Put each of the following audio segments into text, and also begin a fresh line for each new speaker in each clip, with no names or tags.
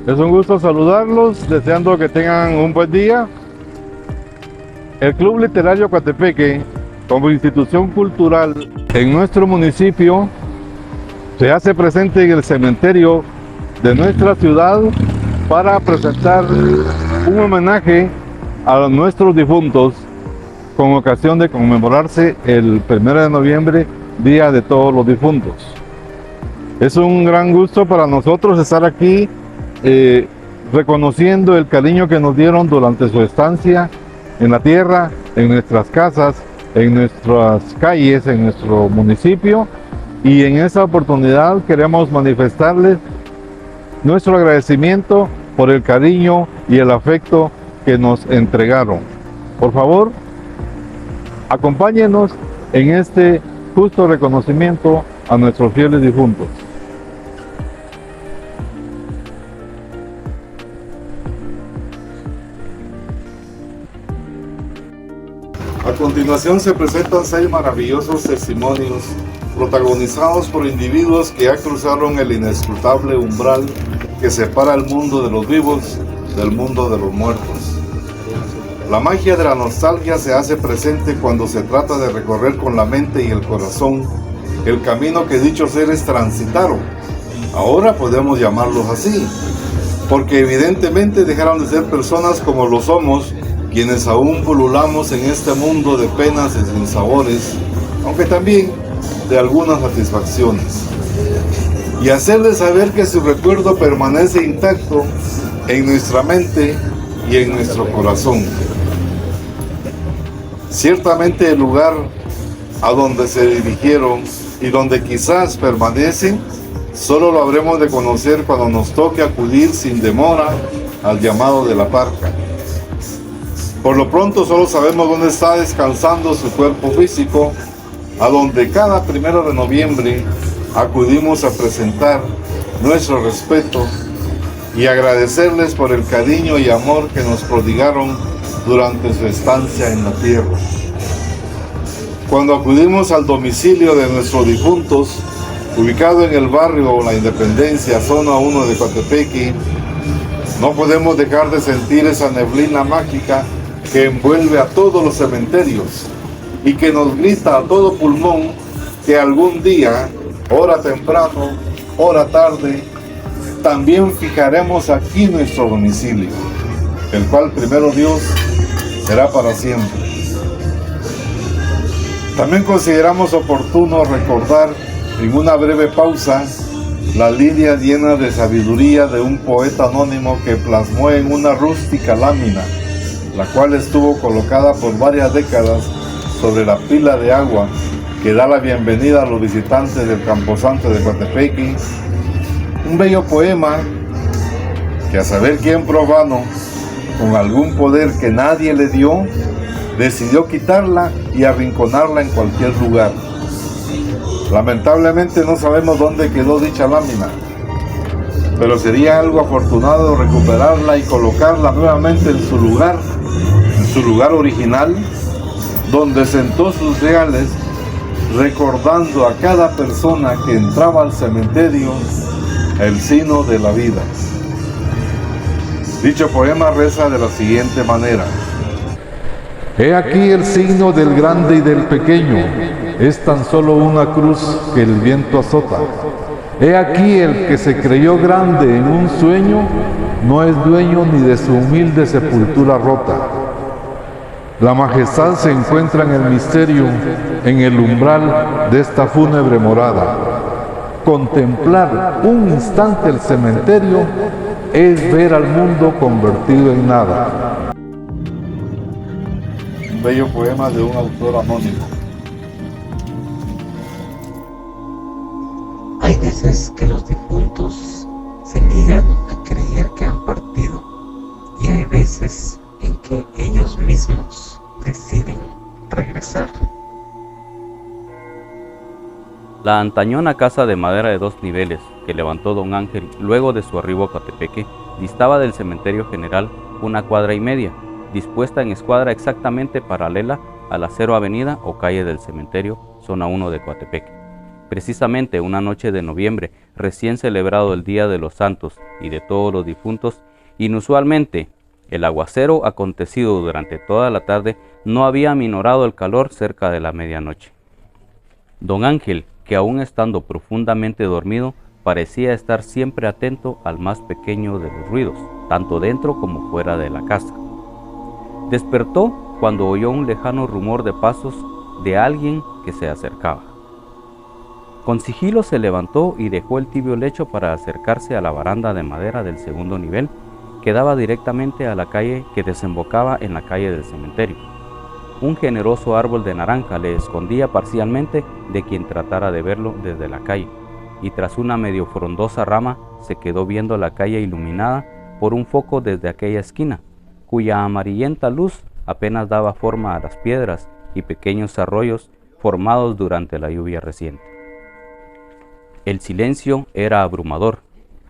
Es un gusto saludarlos, deseando que tengan un buen día. El Club Literario Coatepeque, como institución cultural en nuestro municipio, se hace presente en el cementerio de nuestra ciudad para presentar un homenaje a nuestros difuntos con ocasión de conmemorarse el 1 de noviembre, Día de Todos los Difuntos. Es un gran gusto para nosotros estar aquí reconociendo el cariño que nos dieron durante su estancia en la tierra, en nuestras casas, en nuestras calles, en nuestro municipio, y en esta oportunidad queremos manifestarles nuestro agradecimiento por el cariño y el afecto que nos entregaron. Por favor, acompáñenos en este justo reconocimiento a nuestros fieles difuntos. A continuación se presentan 6 maravillosos testimonios protagonizados por individuos que ya cruzaron el inescrutable umbral que separa el mundo de los vivos del mundo de los muertos. La magia de la nostalgia se hace presente cuando se trata de recorrer con la mente y el corazón el camino que dichos seres transitaron. Ahora podemos llamarlos así, porque evidentemente dejaron de ser personas como lo somos, quienes aún pululamos en este mundo de penas y sinsabores, aunque también de algunas satisfacciones. Y hacerles saber que su recuerdo permanece intacto en nuestra mente y en nuestro corazón. Ciertamente el lugar a donde se dirigieron y donde quizás permanecen, solo lo habremos de conocer cuando nos toque acudir sin demora al llamado de la parca. Por lo pronto solo sabemos dónde está descansando su cuerpo físico, a donde cada 1 de noviembre acudimos a presentar nuestro respeto y agradecerles por el cariño y amor que nos prodigaron durante su estancia en la tierra. Cuando acudimos al domicilio de nuestros difuntos, ubicado en el barrio La Independencia, zona 1 de Coatepeque, no podemos dejar de sentir esa neblina mágica que envuelve a todos los cementerios y que nos grita a todo pulmón que algún día, hora temprano, hora tarde, también fijaremos aquí nuestro domicilio, el cual primero Dios será para siempre. También consideramos oportuno recordar en una breve pausa las líneas llenas de sabiduría de un poeta anónimo que plasmó en una rústica lámina, la cual estuvo colocada por varias décadas sobre la pila de agua que da la bienvenida a los visitantes del camposanto de Coatepeque. Un bello poema que, a saber quién profano, con algún poder que nadie le dio, decidió quitarla y arrinconarla en cualquier lugar. Lamentablemente no sabemos dónde quedó dicha lámina, pero sería algo afortunado recuperarla y colocarla nuevamente en su lugar original, donde sentó sus reales, recordando a cada persona que entraba al cementerio el signo de la vida. Dicho poema reza de la siguiente manera: He aquí el signo del grande y del pequeño, es tan solo una cruz que el viento azota. He aquí el que se creyó grande en un sueño, no es dueño ni de su humilde sepultura rota. La majestad se encuentra en el misterio, en el umbral de esta fúnebre morada. Contemplar un instante el cementerio es ver al mundo convertido en nada. Un bello poema de un autor anónimo.
Hay veces que los difuntos se niegan a creer que han partido, y hay veces en que ellos mismos deciden regresar.
La antañona casa de madera de 2 niveles que levantó don Ángel luego de su arribo a Coatepeque distaba del cementerio general 1,5 cuadras, dispuesta en escuadra exactamente paralela a la 0 avenida o calle del cementerio, zona 1 de Coatepeque. Precisamente una noche de noviembre, recién celebrado el Día de los Santos y de todos los difuntos, inusualmente el aguacero acontecido durante toda la tarde no había aminorado el calor cerca de la medianoche. Don Ángel, que aún estando profundamente dormido, parecía estar siempre atento al más pequeño de los ruidos, tanto dentro como fuera de la casa. Despertó cuando oyó un lejano rumor de pasos de alguien que se acercaba. Con sigilo se levantó y dejó el tibio lecho para acercarse a la baranda de madera del segundo nivel que daba directamente a la calle que desembocaba en la calle del cementerio. Un generoso árbol de naranja le escondía parcialmente de quien tratara de verlo desde la calle, y tras una medio frondosa rama se quedó viendo la calle iluminada por un foco desde aquella esquina, cuya amarillenta luz apenas daba forma a las piedras y pequeños arroyos formados durante la lluvia reciente. El silencio era abrumador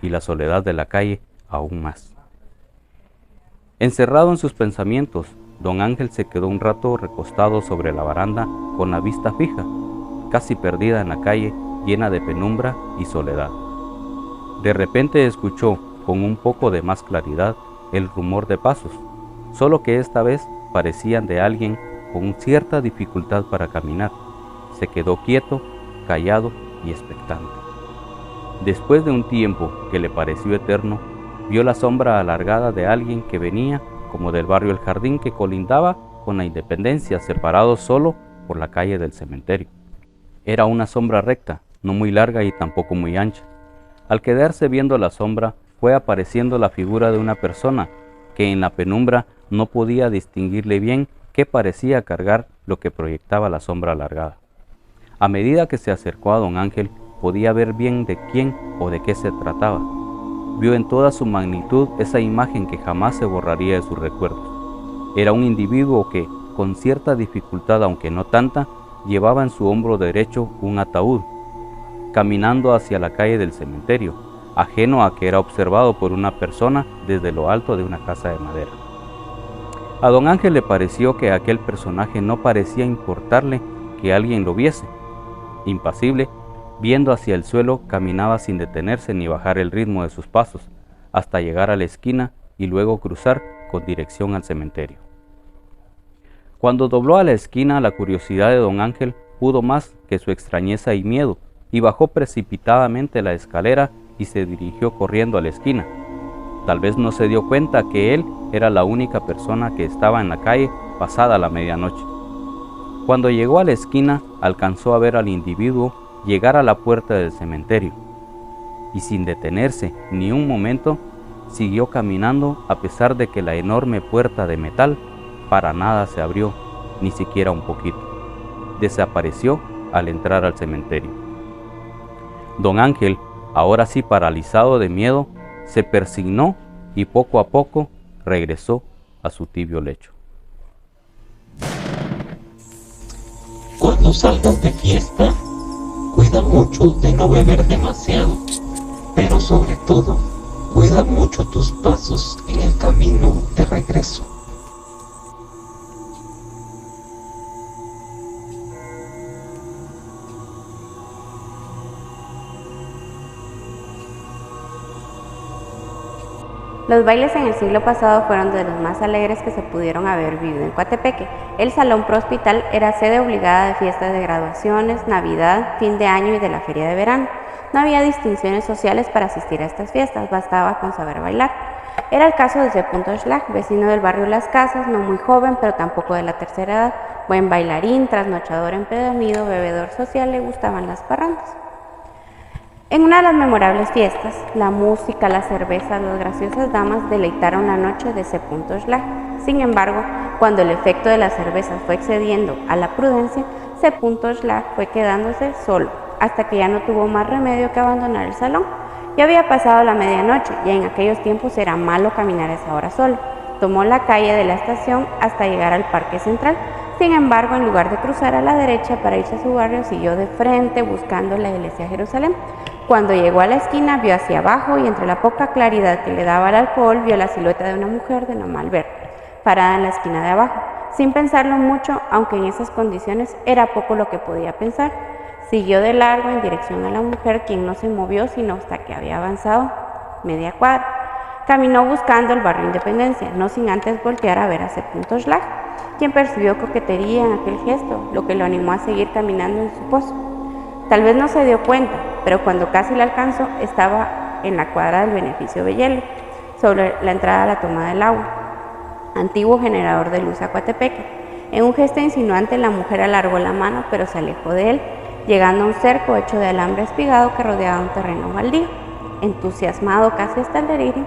y la soledad de la calle aún más. Encerrado en sus pensamientos, don Ángel se quedó un rato recostado sobre la baranda con la vista fija, casi perdida en la calle llena de penumbra y soledad. De repente escuchó con un poco de más claridad el rumor de pasos, solo que esta vez parecían de alguien con cierta dificultad para caminar. Se quedó quieto, callado y expectante. Después de un tiempo que le pareció eterno, vio la sombra alargada de alguien que venía como del barrio El Jardín que colindaba con la Independencia, separado solo por la calle del cementerio. Era una sombra recta, no muy larga y tampoco muy ancha. Al quedarse viendo la sombra, fue apareciendo la figura de una persona que en la penumbra no podía distinguirle bien qué parecía cargar lo que proyectaba la sombra alargada. A medida que se acercó a don Ángel, podía ver bien de quién o de qué se trataba. Vio en toda su magnitud esa imagen que jamás se borraría de sus recuerdos. Era un individuo que, con cierta dificultad, aunque no tanta, llevaba en su hombro derecho un ataúd, caminando hacia la calle del cementerio, ajeno a que era observado por una persona desde lo alto de una casa de madera. A don Ángel le pareció que a aquel personaje no parecía importarle que alguien lo viese. Impasible, viendo hacia el suelo, caminaba sin detenerse ni bajar el ritmo de sus pasos, hasta llegar a la esquina y luego cruzar con dirección al cementerio. Cuando dobló a la esquina, la curiosidad de don Ángel pudo más que su extrañeza y miedo, y bajó precipitadamente la escalera y se dirigió corriendo a la esquina. Tal vez no se dio cuenta que él era la única persona que estaba en la calle pasada la medianoche. Cuando llegó a la esquina, alcanzó a ver al individuo llegar a la puerta del cementerio, y sin detenerse ni un momento, siguió caminando a pesar de que la enorme puerta de metal para nada se abrió, ni siquiera un poquito. Desapareció al entrar al cementerio. Don Ángel, ahora sí paralizado de miedo, se persignó y poco a poco regresó a su tibio lecho.
Cuando salgas de fiesta, cuida mucho de no beber demasiado, pero sobre todo, cuida mucho tus pasos en el camino de regreso.
Los bailes en el siglo pasado fueron de los más alegres que se pudieron haber vivido en Coatepeque. El Salón Pro-Hospital era sede obligada de fiestas de graduaciones, Navidad, fin de año y de la feria de verano. No había distinciones sociales para asistir a estas fiestas, bastaba con saber bailar. Era el caso de Sepunto Schlag, vecino del barrio Las Casas, no muy joven, pero tampoco de la tercera edad. Buen bailarín, trasnochador empedernido, bebedor social, le gustaban las parrandas. En una de las memorables fiestas, la música, la cerveza, las graciosas damas deleitaron la noche de Sepunto Schlag. Sin embargo, cuando el efecto de las cervezas fue excediendo a la prudencia, Sepunto Schlag fue quedándose solo, hasta que ya no tuvo más remedio que abandonar el salón. Ya había pasado la medianoche y en aquellos tiempos era malo caminar a esa hora solo. Tomó la calle de la estación hasta llegar al Parque Central. Sin embargo, en lugar de cruzar a la derecha para irse a su barrio, siguió de frente buscando la iglesia de Jerusalén. Cuando llegó a la esquina, vio hacia abajo y entre la poca claridad que le daba el alcohol, vio la silueta de una mujer de normal verde, parada en la esquina de abajo. Sin pensarlo mucho, aunque en esas condiciones era poco lo que podía pensar, Siguió de largo en dirección a la mujer, quien no se movió sino hasta que había avanzado media cuadra. Caminó buscando el barrio Independencia, no sin antes voltear a ver a C. Schlag, quien percibió coquetería en aquel gesto, lo que lo animó a seguir caminando en su pozo. Tal vez no se dio cuenta, pero cuando casi la alcanzó, estaba en la cuadra del Beneficio Bellelo, sobre la entrada a la toma del agua, antiguo generador de luz a Coatepeque. En un gesto insinuante, la mujer alargó la mano, pero se alejó de él, llegando a un cerco hecho de alambre espigado que rodeaba un terreno baldío. Entusiasmado casi hasta el delirio,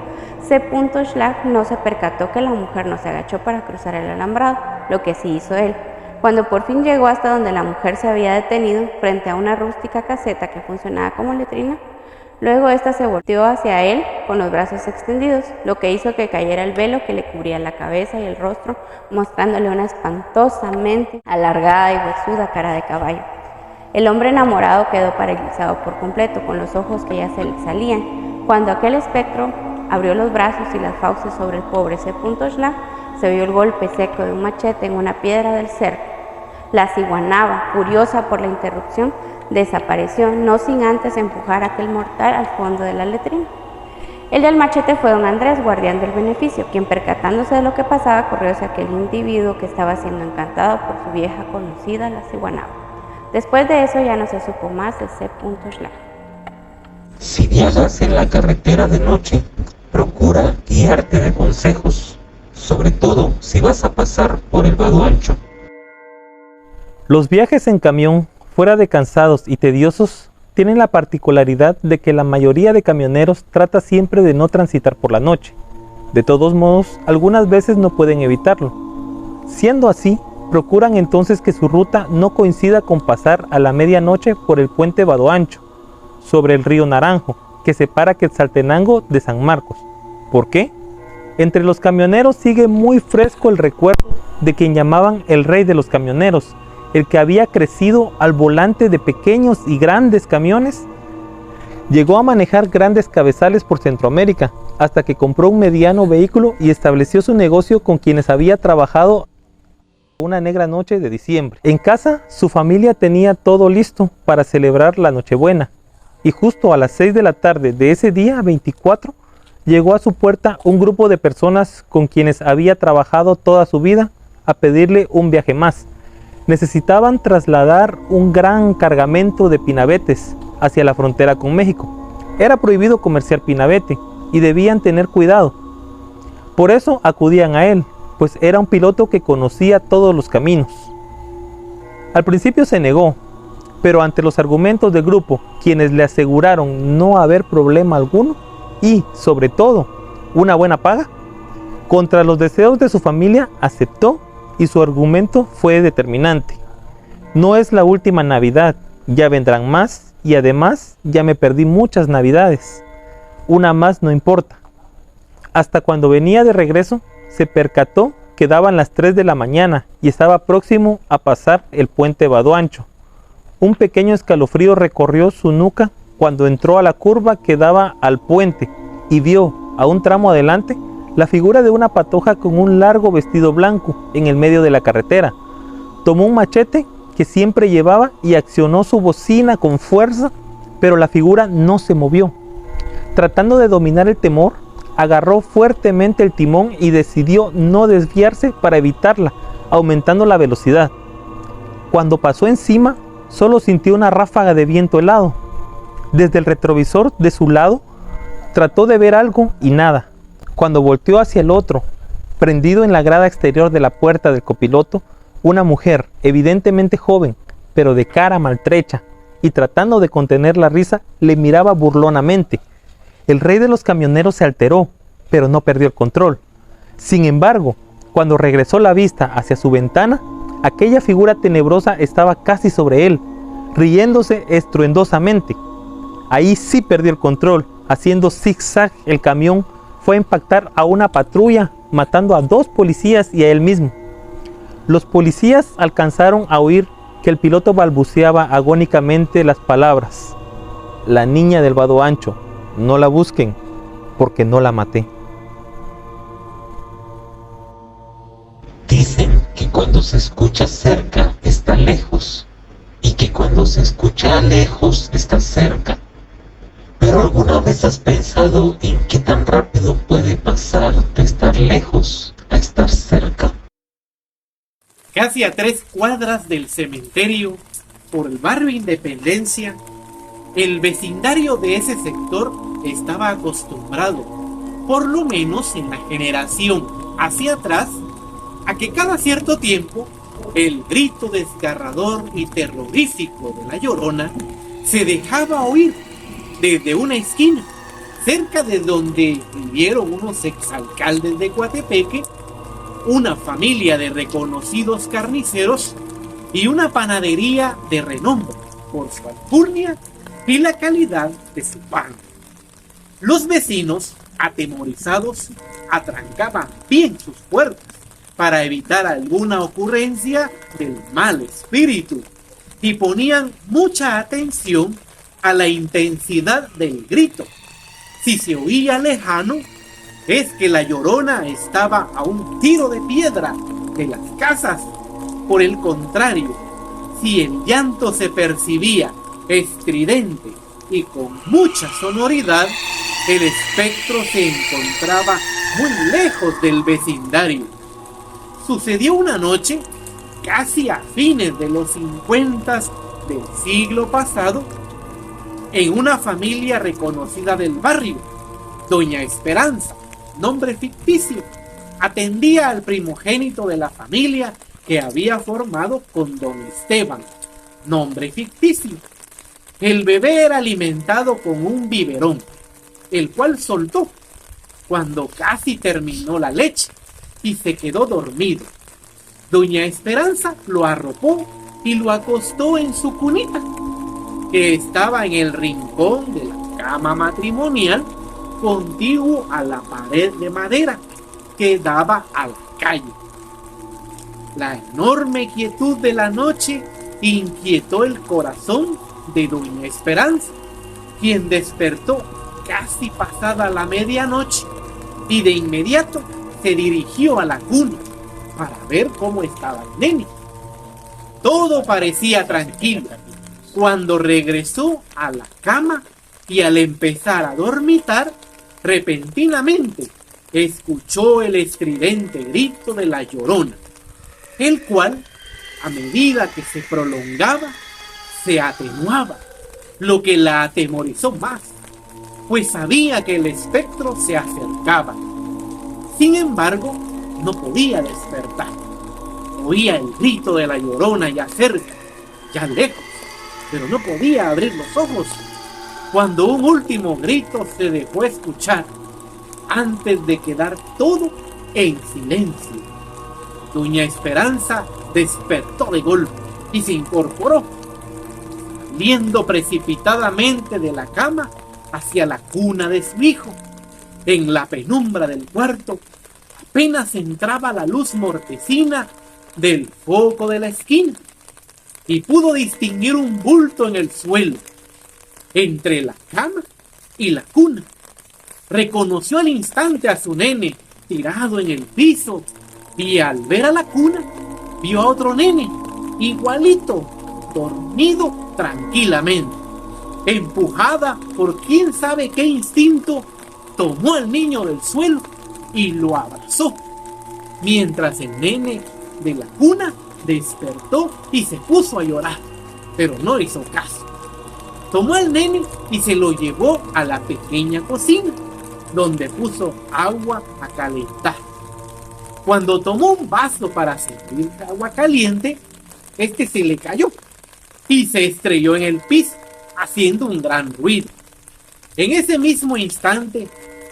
C. Schlag no se percató que la mujer no se agachó para cruzar el alambrado, lo que sí hizo él. Cuando por fin llegó hasta donde la mujer se había detenido, frente a una rústica caseta que funcionaba como letrina, luego ésta se volteó hacia él con los brazos extendidos, lo que hizo que cayera el velo que le cubría la cabeza y el rostro, mostrándole una espantosamente alargada y huesuda cara de caballo. El hombre enamorado quedó paralizado por completo, con los ojos que ya se le salían. Cuando aquel espectro abrió los brazos y las fauces sobre el pobre C. Schlag, se oyó el golpe seco de un machete en una piedra del cerco. La ciguanaba, furiosa por la interrupción, desapareció, no sin antes empujar a aquel mortal al fondo de la letrina. El del machete fue don Andrés, guardián del beneficio, quien, percatándose de lo que pasaba, corrió hacia aquel individuo que estaba siendo encantado por su vieja conocida, la ciguanaba. Después de eso ya no se supo más de C. Schlag.
Si viajas en la carretera de noche, procura guiarte de consejos, sobre todo si vas a pasar por el vado ancho.
Los viajes en camión, fuera de cansados y tediosos, tienen la particularidad de que la mayoría de camioneros trata siempre de no transitar por la noche. De todos modos, algunas veces no pueden evitarlo. Siendo así, procuran entonces que su ruta no coincida con pasar a la medianoche por el puente Vado Ancho, sobre el río Naranjo, que separa Quetzaltenango de San Marcos. ¿Por qué? Entre los camioneros sigue muy fresco el recuerdo de quien llamaban el rey de los camioneros, el que había crecido al volante de pequeños y grandes camiones. Llegó a manejar grandes cabezales por Centroamérica, hasta que compró un mediano vehículo y estableció su negocio con quienes había trabajado una negra noche de diciembre. En casa, su familia tenía todo listo para celebrar la Nochebuena, y justo a las 6 de la tarde de ese día 24, llegó a su puerta un grupo de personas con quienes había trabajado toda su vida a pedirle un viaje más. Necesitaban trasladar un gran cargamento de pinabetes hacia la frontera con México. Era prohibido comerciar pinabete y debían tener cuidado. Por eso acudían a él, pues era un piloto que conocía todos los caminos. Al principio se negó, pero ante los argumentos del grupo, quienes le aseguraron no haber problema alguno y, sobre todo, una buena paga, contra los deseos de su familia aceptó, y su argumento fue determinante. No es la última Navidad, ya vendrán más y además ya me perdí muchas Navidades. Una más no importa. Hasta cuando venía de regreso, se percató que daban las 3 de la mañana y estaba próximo a pasar el puente Vado Ancho. Un pequeño escalofrío recorrió su nuca cuando entró a la curva que daba al puente y vio, a un tramo adelante, la figura de una patoja con un largo vestido blanco en el medio de la carretera. Tomó un machete que siempre llevaba y accionó su bocina con fuerza, pero la figura no se movió. Tratando de dominar el temor, agarró fuertemente el timón y decidió no desviarse para evitarla, aumentando la velocidad. Cuando pasó encima, solo sintió una ráfaga de viento helado. Desde el retrovisor de su lado, trató de ver algo y nada. Cuando volteó hacia el otro, prendido en la grada exterior de la puerta del copiloto, una mujer, evidentemente joven, pero de cara maltrecha, y tratando de contener la risa, le miraba burlonamente. El rey de los camioneros se alteró, pero no perdió el control. Sin embargo, cuando regresó la vista hacia su ventana, aquella figura tenebrosa estaba casi sobre él, riéndose estruendosamente. Ahí sí perdió el control. Haciendo zigzag, el camión fue a impactar a una patrulla, matando a 2 policías y a él mismo. Los policías alcanzaron a oír que el piloto balbuceaba agónicamente las palabras: la niña del Vado Ancho, no la busquen, porque no la maté.
Dicen que cuando se escucha cerca está lejos, y que cuando se escucha lejos está cerca. Pero ¿alguna vez has pensado en qué tan rápido puede pasar de estar lejos a estar cerca?
Casi a 3 cuadras del cementerio, por el barrio Independencia, el vecindario de ese sector estaba acostumbrado, por lo menos en la generación hacia atrás, a que cada cierto tiempo el grito desgarrador y terrorífico de la Llorona se dejaba oír desde una esquina, cerca de donde vivieron unos exalcaldes de Coatepeque, una familia de reconocidos carniceros y una panadería de renombre por su alcurnia y la calidad de su pan. Los vecinos, atemorizados, atrancaban bien sus puertas para evitar alguna ocurrencia del mal espíritu y ponían mucha atención a la intensidad del grito. Si se oía lejano, es que la Llorona estaba a un tiro de piedra de las casas. Por el contrario, si el llanto se percibía estridente y con mucha sonoridad, el espectro se encontraba muy lejos del vecindario. Sucedió una noche, casi a fines de los 50 del siglo pasado, en una familia reconocida del barrio. Doña Esperanza, nombre ficticio, atendía al primogénito de la familia que había formado con don Esteban, nombre ficticio. El bebé era alimentado con un biberón, el cual soltó cuando casi terminó la leche y se quedó dormido. Doña Esperanza lo arropó y lo acostó en su cunita, que estaba en el rincón de la cama matrimonial, contiguo a la pared de madera que daba a la calle. La enorme quietud de la noche inquietó el corazón de doña Esperanza, quien despertó casi pasada la medianoche y de inmediato se dirigió a la cuna para ver cómo estaba el nene. Todo parecía tranquilo cuando regresó a la cama y al empezar a dormitar, repentinamente escuchó el estridente grito de la Llorona, el cual, a medida que se prolongaba, se atenuaba, lo que la atemorizó más, pues sabía que el espectro se acercaba. Sin embargo, no podía despertar. Oía el grito de la Llorona ya cerca, ya lejos, pero no podía abrir los ojos, cuando un último grito se dejó escuchar, antes de quedar todo en silencio. Doña Esperanza despertó de golpe y se incorporó, saliendo precipitadamente de la cama hacia la cuna de su hijo. En la penumbra del cuarto apenas entraba la luz mortecina del foco de la esquina y pudo distinguir un bulto en el suelo, entre la cama y la cuna. Reconoció al instante a su nene tirado en el piso y al ver a la cuna vio a otro nene igualito, dormido tranquilamente. Empujada por quién sabe qué instinto, tomó al niño del suelo y lo abrazó, mientras el nene de la cuna despertó y se puso a llorar, pero no hizo caso. Tomó al nene y se lo llevó a la pequeña cocina, donde puso agua a calentar. Cuando tomó un vaso para servir agua caliente, este se le cayó y se estrelló en el piso, haciendo un gran ruido. En ese mismo instante,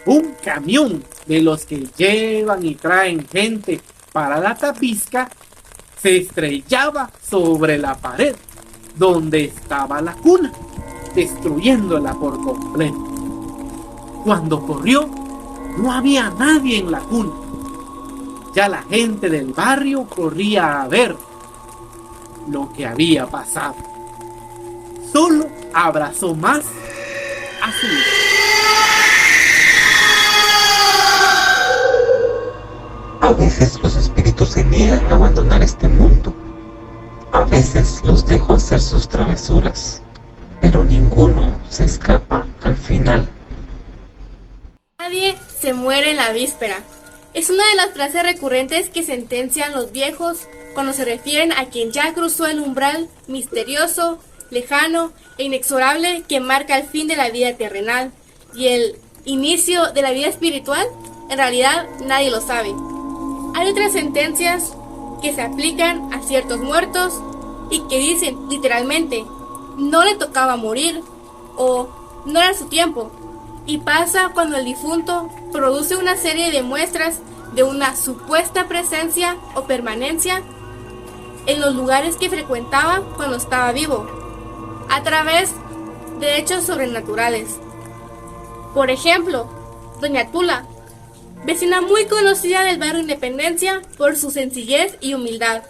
un camión de los que llevan y traen gente para la Tapizca se estrellaba sobre la pared donde estaba la cuna, destruyéndola por completo. Cuando corrió, no había nadie en la cuna. Ya la gente del barrio corría a ver lo que había pasado. Solo abrazó más a su hijo.
A veces los espíritus se niegan a abandonar este mundo. A veces los dejo hacer sus travesuras, pero ninguno se escapa al final.
Nadie se muere en la víspera. Es una de las frases recurrentes que sentencian los viejos cuando se refieren a quien ya cruzó el umbral misterioso, lejano e inexorable que marca el fin de la vida terrenal y el inicio de la vida espiritual. En realidad nadie lo sabe. Hay otras sentencias que se aplican a ciertos muertos y que dicen literalmente no le tocaba morir o no era su tiempo, y pasa cuando el difunto produce una serie de muestras de una supuesta presencia o permanencia en los lugares que frecuentaba cuando estaba vivo, a través de hechos sobrenaturales. Por ejemplo, Doña Tula, vecina muy conocida del barrio Independencia por su sencillez y humildad.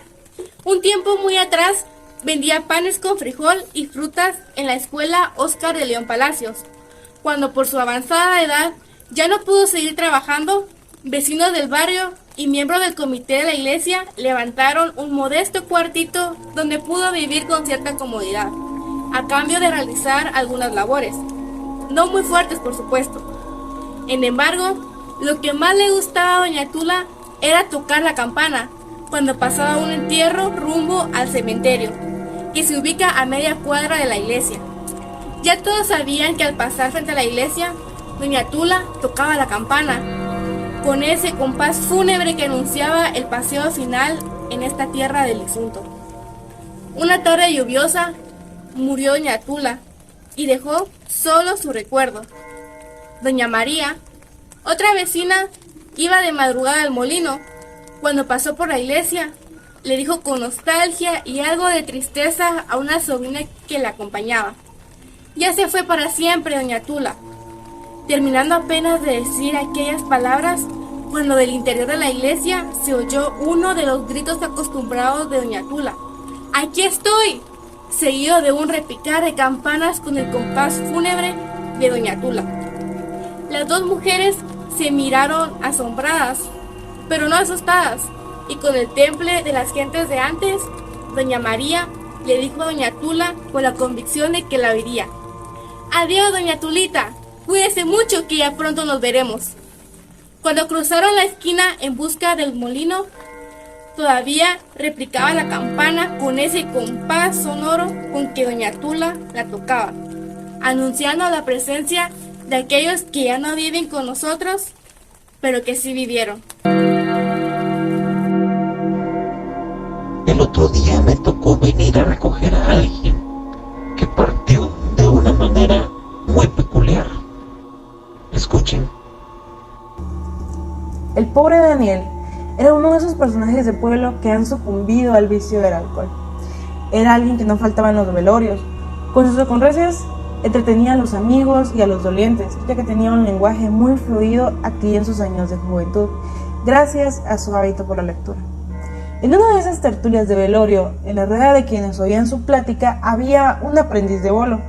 Un tiempo muy atrás vendía panes con frijol y frutas en la escuela Óscar de León Palacios. Cuando por su avanzada edad ya no pudo seguir trabajando, vecinos del barrio y miembros del comité de la iglesia levantaron un modesto cuartito donde pudo vivir con cierta comodidad, a cambio de realizar algunas labores, no muy fuertes por supuesto. Sin embargo, lo que más le gustaba a Doña Tula era tocar la campana cuando pasaba un entierro rumbo al cementerio, que se ubica a media cuadra de la iglesia. Ya todos sabían que al pasar frente a la iglesia, Doña Tula tocaba la campana, con ese compás fúnebre que anunciaba el paseo final en esta tierra del difunto. Una tarde lluviosa murió Doña Tula y dejó solo su recuerdo. Doña María, otra vecina, iba de madrugada al molino. Cuando pasó por la iglesia, le dijo con nostalgia y algo de tristeza a una sobrina que la acompañaba: ya se fue para siempre Doña Tula. Terminando apenas de decir aquellas palabras, cuando del interior de la iglesia se oyó uno de los gritos acostumbrados de Doña Tula: ¡aquí estoy!, seguido de un repicar de campanas con el compás fúnebre de Doña Tula. Las dos mujeres se miraron asombradas, pero no asustadas, y con el temple de las gentes de antes, Doña María le dijo a Doña Tula con la convicción de que la oiría: «Adiós, Doña Tulita, cuídese mucho que ya pronto nos veremos». Cuando cruzaron la esquina en busca del molino, todavía replicaba la campana con ese compás sonoro con que Doña Tula la tocaba, anunciando la presencia de aquellos que ya no viven con nosotros, pero que sí vivieron.
El otro día me tocó venir a recoger a alguien que partió de una manera muy peculiar. Escuchen.
El pobre Daniel era uno de esos personajes de pueblo que han sucumbido al vicio del alcohol. Era alguien que no faltaba en los velorios. Con sus ocurrencias entretenía a los amigos y a los dolientes, ya que tenía un lenguaje muy fluido aquí en sus años de juventud, gracias a su hábito por la lectura. En una de esas tertulias de velorio, en la rueda de quienes oían su plática, había un aprendiz de bolo,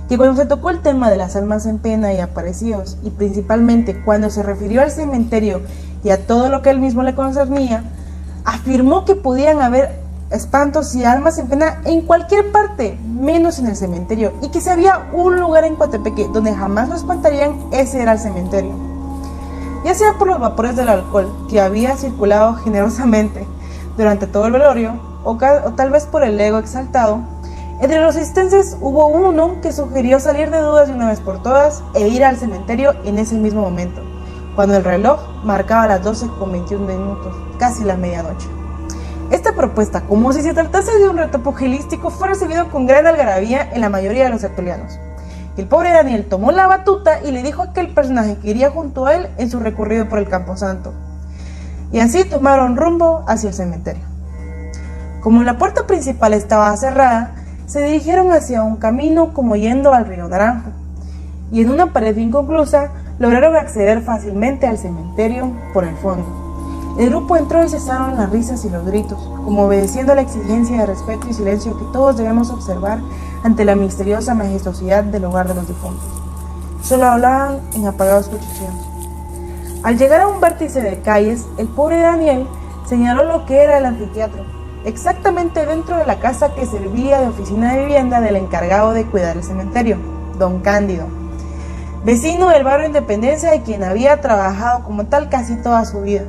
que cuando se tocó el tema de las almas en pena y aparecidos, y principalmente cuando se refirió al cementerio y a todo lo que él mismo le concernía, afirmó que podían haber espantos y almas en pena en cualquier parte, menos en el cementerio, y que si había un lugar en Coatepeque donde jamás lo espantarían, ese era el cementerio. Ya sea por los vapores del alcohol que había circulado generosamente durante todo el velorio, o tal vez por el ego exaltado, entre los asistentes hubo uno que sugirió salir de dudas de una vez por todas e ir al cementerio en ese mismo momento, cuando el reloj marcaba las 12:21, casi la medianoche. Esta propuesta, como si se tratase de un reto pugilístico, fue recibido con gran algarabía en la mayoría de los tertulianos. El pobre Daniel tomó la batuta y le dijo a aquel personaje que iría junto a él en su recorrido por el Camposanto. Y así tomaron rumbo hacia el cementerio. Como la puerta principal estaba cerrada, se dirigieron hacia un camino como yendo al río Naranjo, y en una pared inconclusa lograron acceder fácilmente al cementerio por el fondo. El grupo entró y cesaron las risas y los gritos, como obedeciendo a la exigencia de respeto y silencio que todos debemos observar ante la misteriosa majestuosidad del hogar de los difuntos. Solo hablaban en apagados cuchicheos. Al llegar a un vértice de calles, el pobre Daniel señaló lo que era el anfiteatro, exactamente dentro de la casa que servía de oficina de vivienda del encargado de cuidar el cementerio, don Cándido, vecino del barrio Independencia y quien había trabajado como tal casi toda su vida.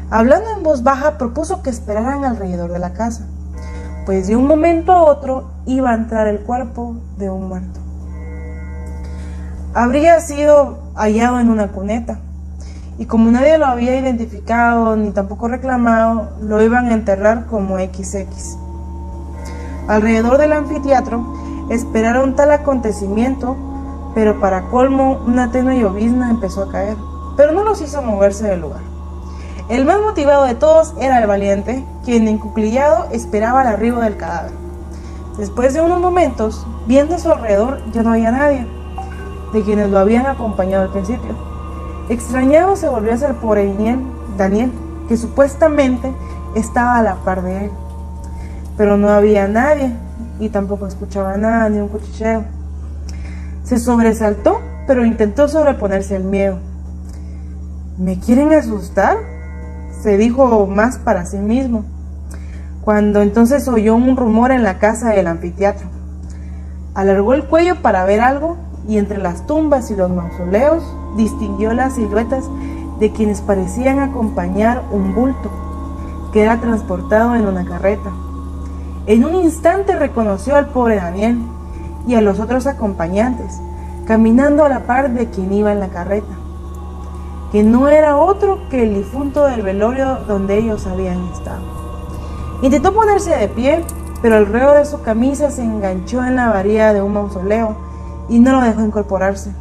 Hablando en voz baja, propuso que esperaran alrededor de la casa, pues de un momento a otro iba a entrar el cuerpo de un muerto. Habría sido hallado en una cuneta, y como nadie lo había identificado ni tampoco reclamado, lo iban a enterrar como XX. Alrededor del anfiteatro esperaron tal acontecimiento, pero para colmo una tenue llovizna empezó a caer, pero no los hizo moverse del lugar. El más motivado de todos era el valiente, quien encuclillado esperaba el arribo del cadáver. Después de unos momentos, viendo a su alrededor, ya no había nadie de quienes lo habían acompañado al principio. Extrañado se volvió hacia el pobre Daniel, que supuestamente estaba a la par de él, pero no había nadie y tampoco escuchaba nada, ni un cuchicheo. Se sobresaltó, pero intentó sobreponerse al miedo. ¿Me quieren asustar?, se dijo más para sí mismo, cuando entonces oyó un rumor en la casa del anfiteatro. Alargó el cuello para ver algo y entre las tumbas y los mausoleos distinguió las siluetas de quienes parecían acompañar un bulto que era transportado en una carreta. En un instante reconoció al pobre Daniel y a los otros acompañantes, caminando a la par de quien iba en la carreta, que no era otro que el difunto del velorio donde ellos habían estado. Intentó ponerse de pie, pero el reo de su camisa se enganchó en la varilla de un mausoleo y no lo dejó incorporarse.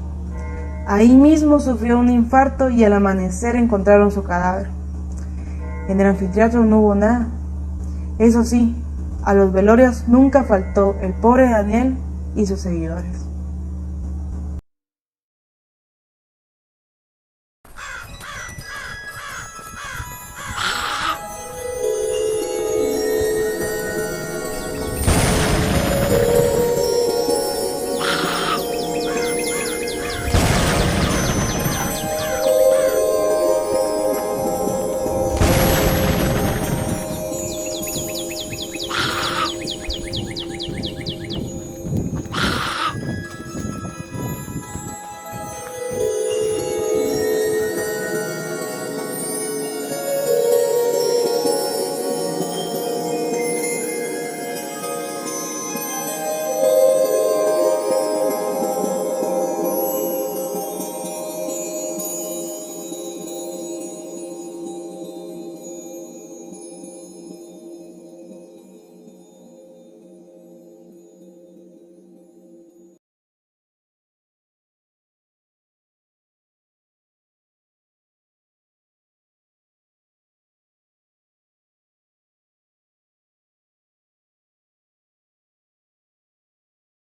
Ahí mismo sufrió un infarto y al amanecer encontraron su cadáver. En el anfiteatro no hubo nada. Eso sí, a los velorios nunca faltó el pobre Daniel y sus seguidores.